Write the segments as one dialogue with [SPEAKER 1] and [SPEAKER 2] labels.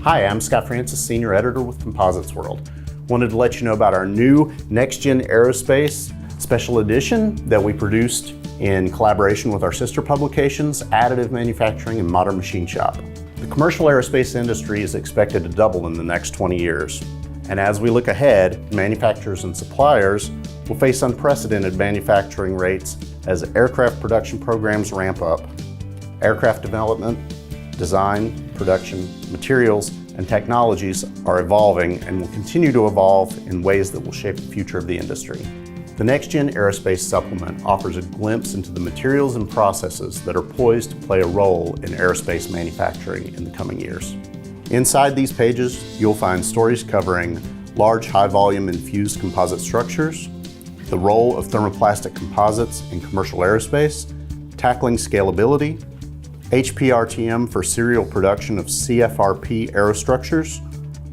[SPEAKER 1] Hi, I'm Scott Francis, Senior Editor with Composites World. Wanted to let you know about our new Gen Aerospace special edition that we produced in collaboration with our sister publications, Additive Manufacturing and Modern Machine Shop. The commercial aerospace industry is expected to double in the next 20 years. And as we look ahead, manufacturers and suppliers will face unprecedented manufacturing rates as aircraft production programs ramp up. Aircraft development, design, production, materials, and technologies are evolving and will continue to evolve in ways that will shape the future of the industry. The Gen Aerospace supplement offers a glimpse into the materials and processes that are poised to play a role in aerospace manufacturing in the coming years. Inside these pages, you'll find stories covering large, high-volume infused composite structures, the role of thermoplastic composites in commercial aerospace, tackling scalability, HPRTM for serial production of CFRP aerostructures,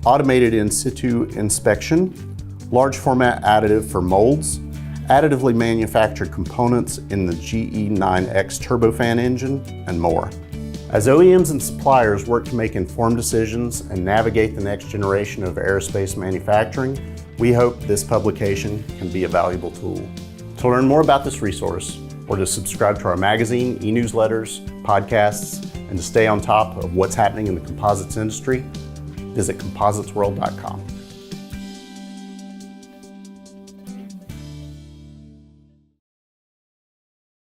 [SPEAKER 1] automated in situ inspection, large format additive for molds, additively manufactured components in the GE9X turbofan engine, and more. As OEMs and suppliers work to make informed decisions and navigate the next generation of aerospace manufacturing, we hope this publication can be a valuable tool. To learn more about this resource, or to subscribe to our magazine, e-newsletters, podcasts, and to stay on top of what's happening in the composites industry, visit compositesworld.com.